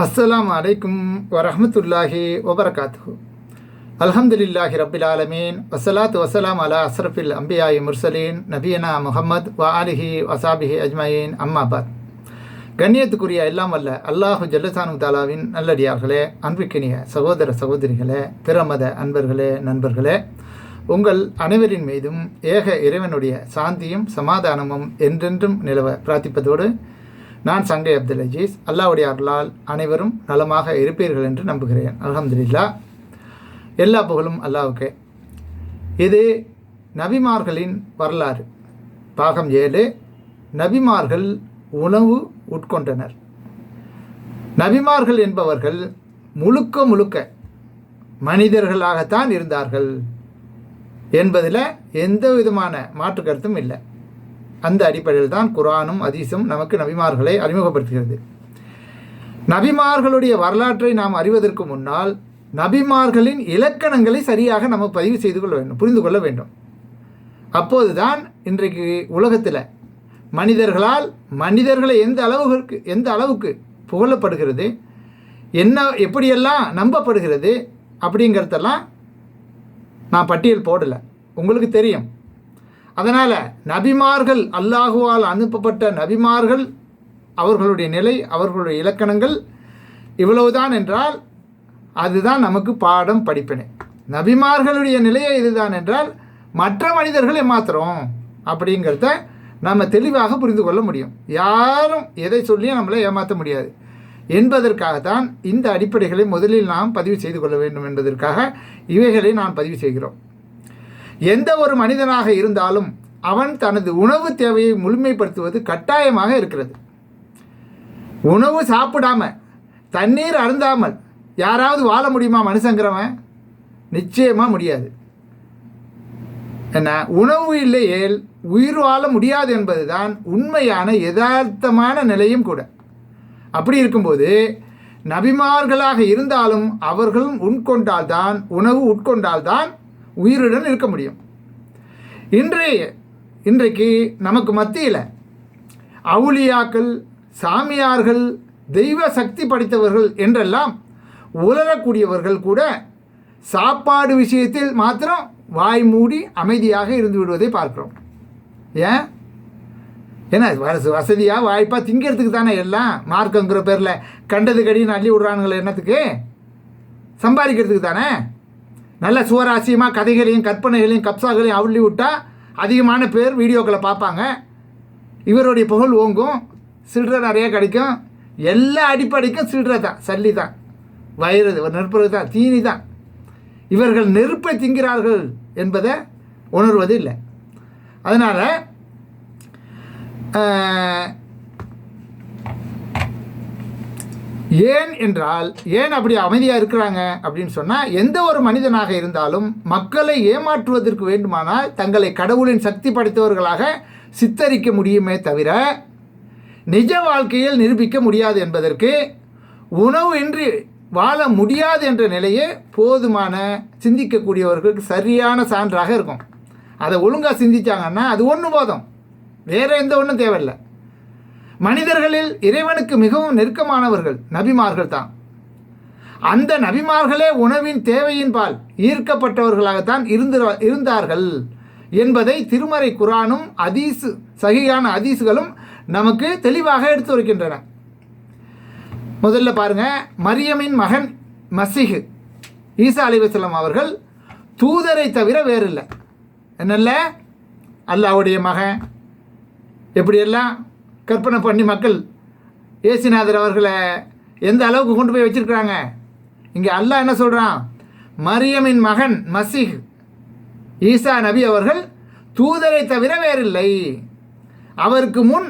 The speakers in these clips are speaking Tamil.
அஸ்ஸலாமு அலைக்கும் வரஹ்மத்துல்லாஹி வபரகாத்துஹு. அல்ஹம்துலில்லாஹி ரப்பில் ஆலமீன். வஸ்ஸலாத்து வஸ்ஸலாம் அலா அஸ்ரஃபில் அம்பியாயி முர்சலீன் நபியனா முஹம்மத் வ ஆலிஹி வசாபிஹி அஜ்மயீன். அம்மாபாத். கண்ணியத்துக்குரிய எல்லாம் வல்ல அல்லாஹு ஜல்லசானு தாலாவின் நல்லடியார்களே, அன்பிற்கினிய சகோதர சகோதரிகளே, பிறமத அன்பர்களே, நண்பர்களே, உங்கள் அனைவரின் மீதும் ஏக இறைவனுடைய சாந்தியும் சமாதானமும் என்றென்றும் நிலவ பிரார்த்திப்பதோடு நான் சங்கை அப்துல் அஜீஸ். அல்லாஹ்வுடைய அருளால் அனைவரும் நலமாக இருப்பீர்கள் என்று நம்புகிறேன். அல்ஹம்துலில்லாஹ். எல்லா புகழும் அல்லாஹ்வுக்கே. இது நபிமார்களின் வரலாறு, பாகம் 7. நபிமார்கள் உணவு உட்கொண்டனர். நபிமார்கள் என்பவர்கள் முழுக்க முழுக்க மனிதர்களாகத்தான் இருந்தார்கள் என்பதில் எந்த விதமான மாற்று கருத்தும் இல்லை. அந்த அடிப்படையில் தான் குர்ஆனும் ஹதீஸும் நமக்கு நபிமார்களை அறிமுகப்படுத்துகிறது. நபிமார்களுடைய வரலாற்றை நாம் அறிவதற்கு முன்னால் நபிமார்களின் இலக்கணங்களை சரியாக நம்ம பதிவு செய்து கொள்ள வேண்டும், புரிந்து கொள்ள வேண்டும். அப்போதுதான் இன்றைக்கு உலகத்தில் மனிதர்களை எந்த அளவுக்கு புகழப்படுகிறது, எப்படியெல்லாம் நம்பப்படுகிறது அப்படிங்கிறதெல்லாம் நான் பட்டியல் போடலை, உங்களுக்கு தெரியும். அதனால் நபிமார்கள், அல்லாஹுவால் அனுப்பப்பட்ட நபிமார்கள், அவர்களுடைய நிலை, அவர்களுடைய இலக்கணங்கள் இவ்வளவுதான் என்றால் அதுதான் நமக்கு பாடம் படிப்பினை. நபிமார்களுடைய நிலையை இதுதான் என்றால் மற்ற மனிதர்கள் ஏமாத்துறோம் அப்படிங்கிறத நம்ம தெளிவாக புரிந்து கொள்ள முடியும். யாரும் எதை சொல்லியும் நம்மளை ஏமாற்ற முடியாது என்பதற்காகத்தான் இந்த அடிப்படைகளை முதலில் நாம் பதிவு செய்து கொள்ள வேண்டும் என்பதற்காக இவைகளை நாம் பதிவு செய்கிறோம். எந்த ஒரு மனிதனாக இருந்தாலும் அவன் தனது உணவு தேவையை முழுமைப்படுத்துவது கட்டாயமாக இருக்கிறது. உணவு சாப்பிடாம, தண்ணீர் அருந்தாமல் யாராவது வாழ முடியுமா மனுஷங்கிறவன்? நிச்சயமாக முடியாது. என்ன, உணவு இல்லையேல் உயிர் வாழ முடியாது என்பதுதான் உண்மையான யதார்த்தமான நிலையும் கூட. அப்படி இருக்கும்போது நபிமார்களாக இருந்தாலும் அவர்களும் உணவு உட்கொண்டால்தான் உயிருடன் இருக்க முடியும். இன்றைக்கு நமக்கு மத்தியில் அவுலியாக்கள், சாமியார்கள், தெய்வ சக்தி படைத்தவர்கள் என்றெல்லாம் உலரக்கூடியவர்கள் கூட சாப்பாடு விஷயத்தில் மாத்திரம் வாய் மூடி அமைதியாக இருந்து விடுவதை பார்க்கிறோம். ஏன்? ஏன்னா வசதியாக வாய்ப்பாக திங்கிறதுக்கு தானே எல்லாம். மார்க்கங்கிற பேரில் கண்டது கடின்னு அள்ளி விடுறானுங்களே, என்னத்துக்கு? சம்பாதிக்கிறதுக்கு தானே. நல்ல சுவராசியமாக கதைகளையும் கற்பனைகளையும் கப்சாக்களையும் அள்ளி விட்டால் அதிகமான பேர் வீடியோக்களை பார்ப்பாங்க. இவருடைய புகழ் ஓங்கும், சில்லறை நிறைய கிடைக்கும். எல்லா அடிப்படைக்கும் சில்லறை தான், சல்லி தான், வயிறு நெருப்புறது தான், தீனி தான். இவர்கள் நெருப்பை திங்கிறார்கள் என்பதை உணர்வது இல்லை. அதனால் ஏன் அப்படி அமைதியாக இருக்கிறாங்க அப்படின்னு சொன்னால், எந்த ஒரு மனிதனாக இருந்தாலும் மக்களை ஏமாற்றுவதற்கு வேண்டுமானால் தங்களை கடவுளின் சக்தி படைத்தவர்களாக சித்தரிக்க முடியுமே தவிர நிஜ வாழ்க்கையில் நிரூபிக்க முடியாது என்பதற்கு உணவு இன்றி வாழ முடியாது என்ற நிலையே போதுமான சிந்திக்கக்கூடியவர்களுக்கு சரியான சான்றாக இருக்கும். அதை ஒழுங்காக சிந்தித்தாங்கன்னா அது ஒன்று போதும், வேறு எந்த ஒன்றும் தேவையில்லை. மனிதர்களில் இறைவனுக்கு மிகவும் நெருக்கமானவர்கள் நபிமார்கள் தான். அந்த நபிமார்களே உணவின் தேவையின் பால் ஈர்க்கப்பட்டவர்களாகத்தான் இருந்தார்கள் என்பதை திருமறை குர்ஆனும் சஹீஹான ஹதீஸ்களும் நமக்கு தெளிவாக எடுத்து வருகின்றன. முதல்ல பாருங்க, மரியமின் மகன் மசீஹ் ஈசா அலைஹிஸ்ஸலாம் அவர்கள் தூதரை தவிர வேறில்லை. என்னல்ல, அல்லாஹ்வுடைய மகன் எப்படியெல்லாம் கற்பனை பண்ணி மக்கள் ஏசுநாதர் அவர்களை எந்த அளவுக்கு கொண்டு போய் வச்சிருக்கிறாங்க. இங்கே அல்லாஹ் என்ன சொல்கிறான்? மரியமின் மகன் மசீஹ் ஈசா நபி அவர்கள் தூதரை தவிர வேறில்லை. அவருக்கு முன்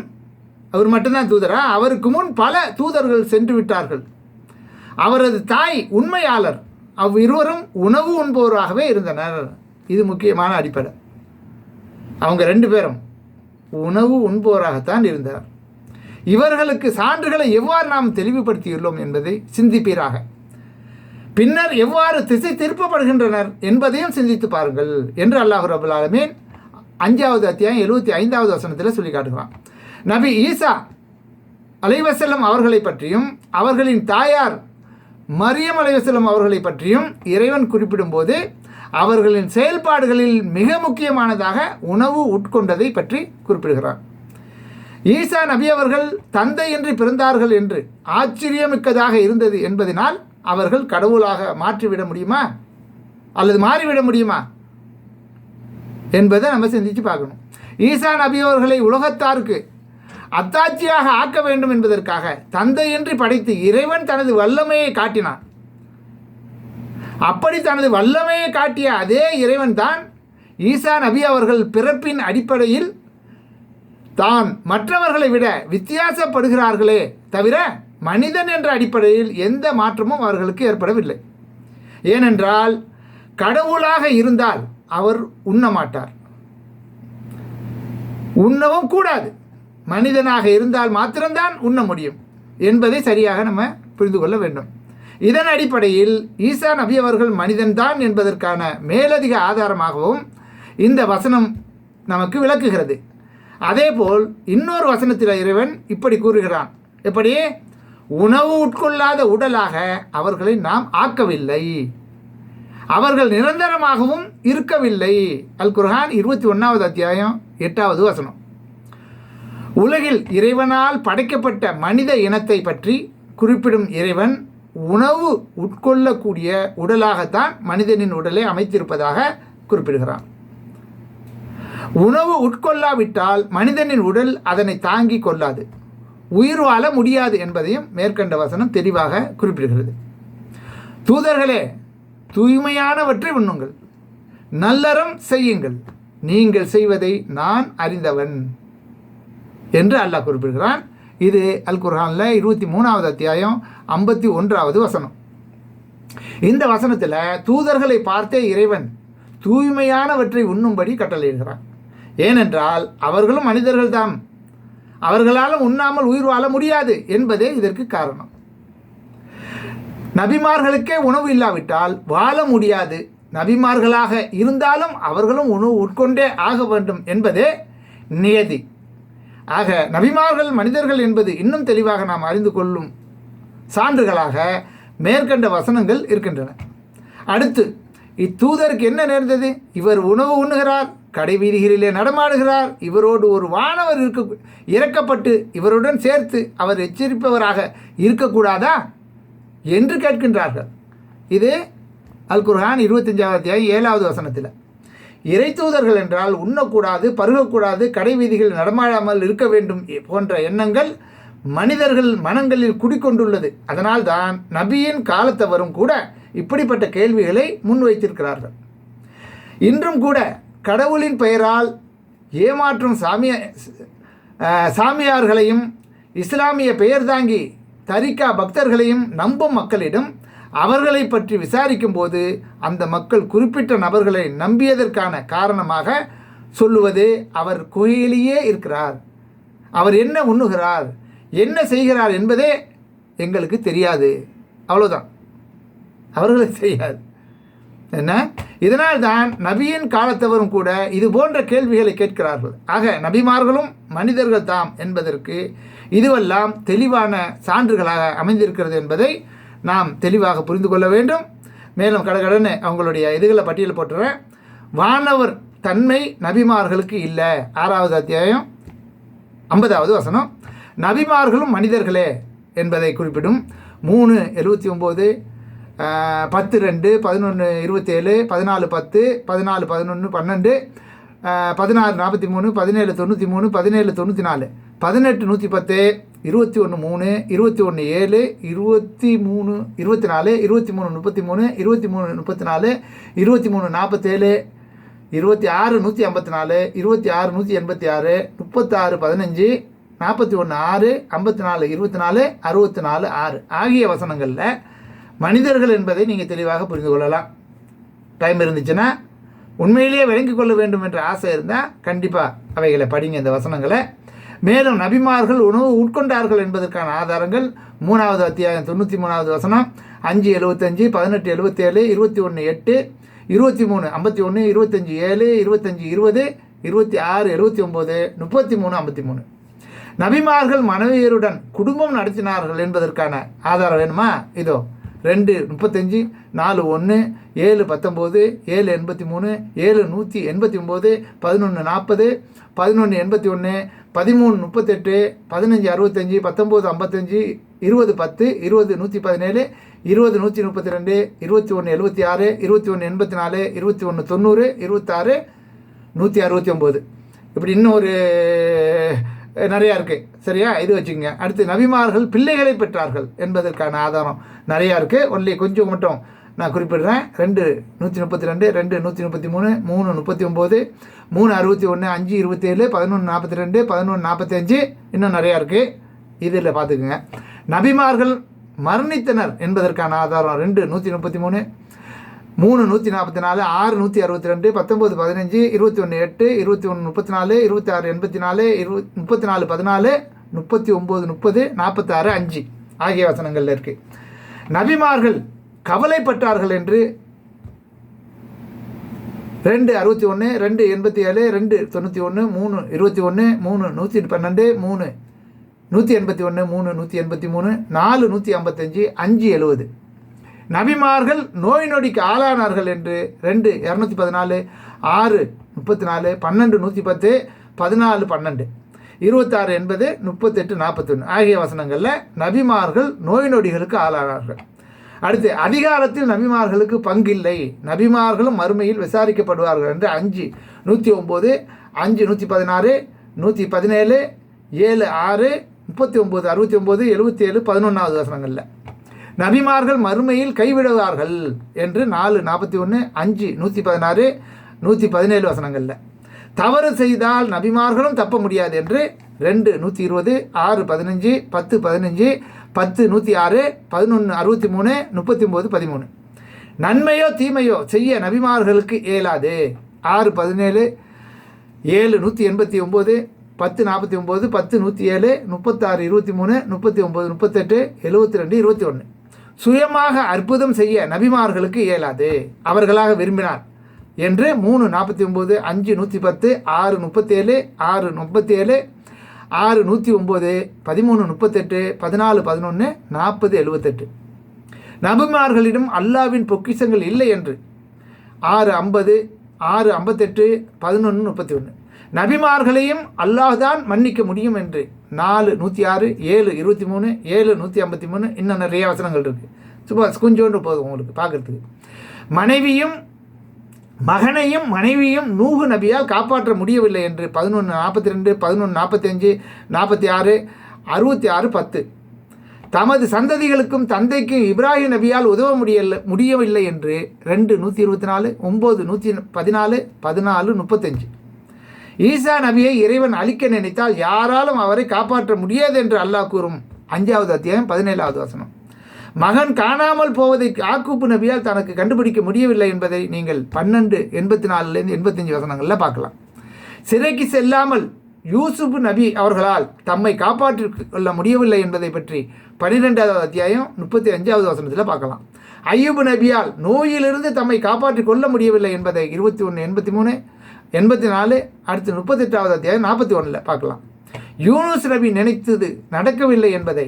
அவர் மட்டும்தான் தூதரா? அவருக்கு முன் பல தூதர்கள் சென்று விட்டார்கள். அவரது தாய் உண்மையாளர். அவ்விருவரும் உணவு உண்பவராகவே இருந்தனர். இது முக்கியமான அடிப்படை. அவங்க 2 பேரும் உணவு உண்பவராகத்தான் இருந்தார். இவர்களுக்கு சான்றுகளை எவ்வாறு நாம் தெளிவுபடுத்தியுள்ளோம் என்பதை சிந்திப்பீராக. பின்னர் எவ்வாறு திசை திருப்பப்படுகின்றனர் என்பதையும் சிந்தித்து பாருங்கள் என்று அல்லாஹ் ரப்பல் ஆலமீன் 5வது அத்தியாயம் 75வது வசனத்தில் சொல்லி காட்டுகிறான். நபி ஈசா அலைவசல்லம் அவர்களை பற்றியும் அவர்களின் தாயார் மரியம் அலைவசல்லம் அவர்களை பற்றியும் இறைவன் குறிப்பிடும்போது அவர்களின் செயல்பாடுகளில் மிக முக்கியமானதாக உணவு உட்கொண்டதை பற்றி குறிப்பிடுகிறார். ஈசா நபி அவர்கள் தந்தையின்றி பிறந்தார்கள் என்று ஆச்சரியமிக்கதாக இருந்தது என்பதனால் அவர்கள் கடவுளாக மாற்றிவிட முடியுமா அல்லது மாறிவிட முடியுமா என்பதை நம்ம சிந்திச்சு பார்க்கணும். ஈசா நபி அவர்களை உலகத்தாருக்கு அத்தாட்சியாக ஆக்க வேண்டும் என்பதற்காக தந்தையின்றி படைத்து இறைவன் தனது வல்லமையை காட்டினான். அப்படி தனது வல்லமையை காட்டிய அதே இறைவன் தான் ஈசா நபி அவர்கள் பிறப்பின் அடிப்படையில் தான் மற்றவர்களை விட வித்தியாசப்படுகிறார்களே தவிர மனிதன் என்ற அடிப்படையில் எந்த மாற்றமும் அவர்களுக்கு ஏற்படவில்லை. ஏனென்றால் கடவுளாக இருந்தால் அவர் உண்ண மாட்டார், உண்ணவும் கூடாது. மனிதனாக இருந்தால் மாத்திரம்தான் உண்ண முடியும் என்பதை சரியாக நம்ம புரிந்து கொள்ள வேண்டும். இதன் அடிப்படையில் ஈசா நபி அவர்கள் மனிதன்தான் என்பதற்கான மேலதிக ஆதாரமாகவும் இந்த வசனம் நமக்கு விளக்குகிறது. அதேபோல் இன்னொரு வசனத்தில் இறைவன் இப்படி கூறுகிறான். எப்படி? உணவு உட்கொள்ளாத உடலாக அவர்களை நாம் ஆக்கவில்லை, அவர்கள் நிரந்தரமாகவும் இருக்கவில்லை. அல் குர்ஆன் 21வது அத்தியாயம் 8வது வசனம். உலகில் இறைவனால் படைக்கப்பட்ட மனித இனத்தை பற்றி குறிப்பிடும் இறைவன் உணவு உட்கொள்ளக்கூடிய உடலாகத்தான் மனிதனின் உடலை அமைத்திருப்பதாக குறிப்பிடுகிறான். உணவு உட்கொள்ளாவிட்டால் மனிதனின் உடல் அதனை தாங்கி கொள்ளாது, உயிர் வாழ முடியாது என்பதையும் மேற்கண்ட வசனம் தெளிவாக குறிப்பிடுகிறது. தூதர்களே, தூய்மையானவற்றை உண்ணுங்கள், நல்லறம் செய்யுங்கள், நீங்கள் செய்வதை நான் அறிந்தவன் என்று அல்லாஹ் குறிப்பிடுகிறான். இது அல் குர்ஆனில் 23வது அத்தியாயம் 51வது வசனம். இந்த வசனத்தில் தூதர்களை பார்த்தே இறைவன் தூய்மையானவற்றை உண்ணும்படி கட்டளையிடுகிறான். ஏனென்றால் அவர்களும் மனிதர்கள்தான், அவர்களாலும் உண்ணாமல் உயிர் வாழ முடியாது என்பதே இதற்கு காரணம். நபிமார்களுக்கே உணவு இல்லாவிட்டால் வாழ முடியாது, நபிமார்களாக இருந்தாலும் அவர்களும் உணவு உட்கொண்டே ஆக வேண்டும் என்பதே நியதி. ஆக நபிமார்கள் மனிதர்கள் என்பது இன்னும் தெளிவாக நாம் அறிந்து கொள்ளும் சான்றுகளாக மேற்கண்ட வசனங்கள் இருக்கின்றன. அடுத்து, இத்தூதருக்கு என்ன நேர்ந்தது? இவர் உணவு உண்ணுகிறார், கடை வீதிகளிலே நடமாடுகிறார், இவரோடு ஒரு வானவர் இறக்கப்பட்டு இவருடன் சேர்த்து அவர் எச்சரிப்பவராக இருக்கக்கூடாதா என்று கேட்கின்றார்கள். இது அல் குர்ஆன் 25வது அத்தியாயம் 7வது வசனத்தில். இறை தூதர்கள் என்றால் உண்ணக்கூடாது, பருகக்கூடாது, கடை வீதிகள் நடமாடாமல் இருக்க வேண்டும் போன்ற எண்ணங்கள் மனிதர்கள் மனங்களில் குடிக்கொண்டுள்ளது. அதனால் தான் நபியின் காலத்தவரும் கூட இப்படிப்பட்ட கேள்விகளை முன்வைத்திருக்கிறார்கள். இன்றும் கூட கடவுளின் பெயரால் ஏமாற்றும் சாமியார்களையும் இஸ்லாமிய பெயர் தாங்கி தரிகா பக்தர்களையும் நம்பும் மக்களிடம் அவர்களை பற்றி விசாரிக்கும் போது அந்த மக்கள் குறிப்பிட்ட நபர்களை நம்பியதற்கான காரணமாக சொல்லுவது அவர் குகையிலேயே இருக்கிறார், அவர் என்ன உண்ணுகிறார், என்ன செய்கிறார் என்பதே எங்களுக்கு தெரியாது, அவ்வளோதான், அவர்களுக்கு தெரியாது. என்ன? இதனால் தான் நபியின் காலத்தவரும் கூட இது போன்ற கேள்விகளை கேட்கிறார்கள். ஆக நபிமார்களும் மனிதர்கள் தாம் என்பதற்கு இதுவெல்லாம் தெளிவான சான்றுகளாக அமைந்திருக்கிறது என்பதை நாம் தெளிவாக புரிந்து கொள்ள வேண்டும். மேலும் கடகடன்னு அவங்களுடைய இதுகளை பட்டியல் போட்டுறேன். வானவர் தன்மை நபிமார்களுக்கு இல்லை, 6வது அத்தியாயம் 50வது வசனம். நபிமார்களும் மனிதர்களே என்பதை குறிப்பிடும் 3:79, 10:2, 11:27, 14:10, 14:11, 12, 16:43, 17:93, 17:94, 18:110, 21:3, 21:7, 23:24, 23:33, 23:34, 23:47, 26:154, 26:186, 36:15, 41:6, 54:24, 64:6 ஆகிய வசனங்களில் மனிதர்கள் என்பதை நீங்கள் தெளிவாக புரிந்து கொள்ளலாம். டைம் இருந்துச்சுன்னா, உண்மையிலேயே விளங்கிக் கொள்ள வேண்டும் என்ற ஆசை இருந்தால் கண்டிப்பாக அவைகளை படிங்க இந்த வசனங்களை. மேலும் நபிமார்கள் உணவு உட்கொண்டார்கள் என்பதற்கான ஆதாரங்கள் 3வது அத்தியாயம் 93வது வசனம், 5:75, 18:77, 21:8, 23:51, 25:7, 25:20, 26:79, 33:53. நபிமார்கள் மனைவியருடன் குடும்பம் நடத்தினார்கள் என்பதற்கான ஆதாரம் வேணுமா? இதோ 2:35, 4:1, 7:19, 7:83, 7:189, 11:40, 11:81, 13:38, 15:65, 19:55, 20:10, 20:117, 20:132, 21:76, 21:84, 21:90, 26, 169. இப்படி இன்னும் ஒரு நிறையா இருக்குது. சரியா? இது வச்சுக்கோங்க. அடுத்து நபிமார்கள் பிள்ளைகளை பெற்றார்கள் என்பதற்கான ஆதாரம் நிறையா இருக்குது. ஒன்லி கொஞ்சம் மட்டும் நான் குறிப்பிடுறேன். 2:132, 2:133, 3:39, 3:61, 5:27, 11:42, 11:45, இன்னும் நிறையா இருக்குது. இதில் பார்த்துக்குங்க. நபிமார்கள் மரணித்தனர் என்பதற்கான ஆதாரம் 2:133, 3:144, 6:162, 19:15, 21:8, 21:34, 26:84, 34:14, 39:30, 46:5 ஆகிய வசனங்களில் இருக்குது. நபிமார்கள் கவலைப்பட்டார்கள் என்று 2:61, 2:87, 2:91, 3:21, 3:112, 3:181, 3:183, 4:155, 5:70. நபிமார்கள் நோய் நொடிக்கு ஆளானார்கள் என்று 2:214, 6:34, 12:110, 14:12, 26:80, 38:41 ஆகிய வசனங்களில் நபிமார்கள் நோய் நொடிகளுக்கு ஆளானார்கள். அடுத்து அதிகாரத்தில் நபிமார்களுக்கு பங்கில்லை, நபிமார்களும் மறுமையில் விசாரிக்கப்படுவார்கள் என்று 5:109, 5:116, 117, 7:6, 39, 69, 77, 11வது வசனங்களில் நபிமார்கள் மறுமையில் கைவிடுவார்கள் என்று 4:41, 5:116, 117 வசனங்களில் தவறு செய்தால் நபிமார்களும் தப்ப முடியாது என்று 2:120, 6:15, 10:15, 10:106, 11:63, 39:13 நன்மையோ தீமையோ செய்ய நபிமார்களுக்கு இயலாது 6:17, 7:189, 10:49, 10:107, 36:23, 39:38, 72, 21 சுயமாக அற்புதம் செய்ய நபிமார்களுக்கு இயலாது, அவர்களாக விரும்பினார் என்று 3:49, 5:110, 6:37, 6:37, 6:109, 13:38, 14:11, 40:78 நபிமார்களிடம் அல்லாவின் பொக்கிஷங்கள் இல்லை என்று 6:50, 6:58, 11:31 நபிமார்களையும் அல்லாஹ்தான் மன்னிக்க முடியும் என்று 4:106, 7:23, 7:153 இன்னும் நிறைய வசனங்கள் இருக்குது. சும்மா கொஞ்சோண்டு போதும் உங்களுக்கு பார்க்குறதுக்கு. மகனையும் மனைவியும் நூஹு நபியால் காப்பாற்ற முடியவில்லை என்று 11:42, 11:45, 46, 66, 10 தமது சந்ததிகளுக்கும் தந்தைக்கும் இப்ராஹிம் நபியால் உதவ முடியவில்லை என்று 2:124, 9:114, 14:35 ஈசா நபியை இறைவன் அழிக்க நினைத்தால் யாராலும் அவரை காப்பாற்ற முடியாது என்று அல்லாஹ் கூறும் 5வது அத்தியாயம் 17வது வசனம். மகன் காணாமல் போவதை யாக்கூப் நபியால் தனக்கு கண்டுபிடிக்க முடியவில்லை என்பதை நீங்கள் 12:84 85 வசனங்களில் பார்க்கலாம். சிறைக்கு செல்லாமல் யூசுப் நபி அவர்களால் தம்மை காப்பாற்றிக் கொள்ள முடியவில்லை என்பதை பற்றி 12வது அத்தியாயம் 35வது வசனத்தில் பார்க்கலாம். ஐயூப் நபியால் நோயிலிருந்து தம்மை காப்பாற்றிக் கொள்ள முடியவில்லை என்பதை 21, 83, 84, அடுத்து 38வது அத்தியாயம் 41 பார்க்கலாம். யூனுஸ் நபி நினைத்தது நடக்கவில்லை என்பதை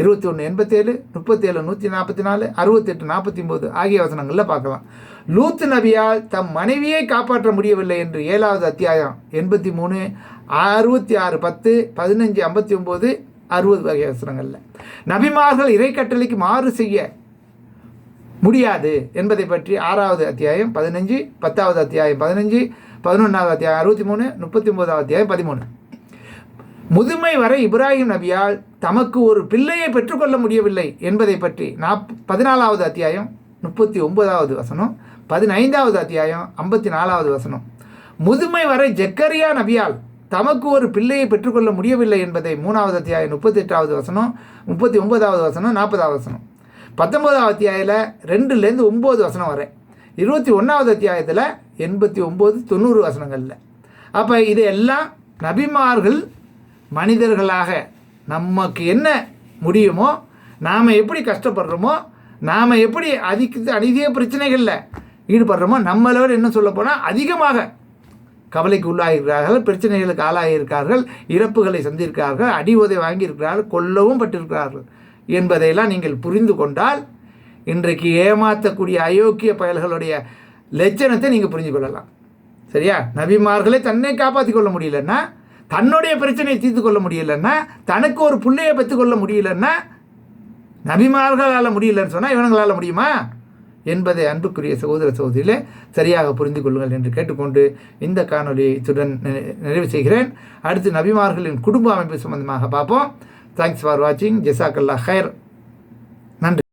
21, 87, 37, 144, 68, 49 ஆகிய வசனங்களில் பார்க்கலாம். லூத் நபியால் தம் மனைவியை காப்பாற்ற முடியவில்லை என்று 7வது அத்தியாயம் 83, 66, 10, 15, 59, 60 வகை வசனங்களில் நபிமார்கள் இறை கட்டளைக்கு மாறு செய்ய முடியாது என்பதை பற்றி 6வது அத்தியாயம் 15, 10வது அத்தியாயம் 15, 11வது அத்தியாயம் 63, 39வது அத்தியாயம் 13 முதுமை வரை இப்ராஹிம் நபியால் தமக்கு ஒரு பிள்ளையை பெற்றுக்கொள்ள முடியவில்லை என்பதை பற்றி 14வது அத்தியாயம் 39வது வசனம், 15வது அத்தியாயம் 54வது வசனம். முதுமை வரை ஜக்கரியா நபியால் தமக்கு ஒரு பிள்ளையை பெற்றுக்கொள்ள முடியவில்லை என்பதை 3வது அத்தியாயம் 38வது வசனம், 39வது வசனம், 40வது வசனம். 19வது அத்தியாயத்தில் 2-9 வசனம் வரை, 21வது அத்தியாயத்தில் 89, 90 வசனங்களில். அப்போ இது எல்லாம் நபிமார்கள் மனிதர்களாக நமக்கு என்ன முடியுமோ, நாம் எப்படி கஷ்டப்படுறோமோ, நாம் எப்படி அதிக பிரச்சனைகளில் ஈடுபடுறோமோ, நம்மளோட என்ன சொல்ல போனால் அதிகமாக கவலைக்கு உள்ளாகியிருக்கிறார்கள், பிரச்சனைகளுக்கு ஆளாகியிருக்கிறார்கள், இறப்புகளை சந்திருக்கிறார்கள், அடி உதை வாங்கியிருக்கிறார்கள், கொல்லவும் பட்டிருக்கிறார்கள் என்பதையெல்லாம் நீங்கள் புரிந்து கொண்டால் இன்றைக்கு ஏமாற்றக்கூடிய அயோக்கிய பயல்களுடைய லட்சணத்தை நீங்கள் புரிஞ்சு கொள்ளலாம். சரியா? நபிமார்களை தன்னை காப்பாற்றி கொள்ள முடியலன்னா, தன்னுடைய பிரச்சனையை தீர்த்து கொள்ள முடியலன்னா, தனக்கு ஒரு பிள்ளையை பெற்றுக்கொள்ள முடியலன்னா, நபிமார்களால் முடியலன்னு சொன்னால் இவங்களால் முடியுமா என்பதை அன்புக்குரிய சகோதர சகோதரிகளே சரியாக புரிந்து கொள்ளுங்கள் என்று கேட்டுக்கொண்டு இந்த காணொலியை இத்துடன் நிறைவு செய்கிறேன். அடுத்து நபிமார்களின் குடும்ப அமைப்பு சம்பந்தமாக பார்ப்போம். தேங்க்ஸ் ஃபார் வாட்சிங். ஜஸாக்கல்லாஹ் ஹைர். நன்றி.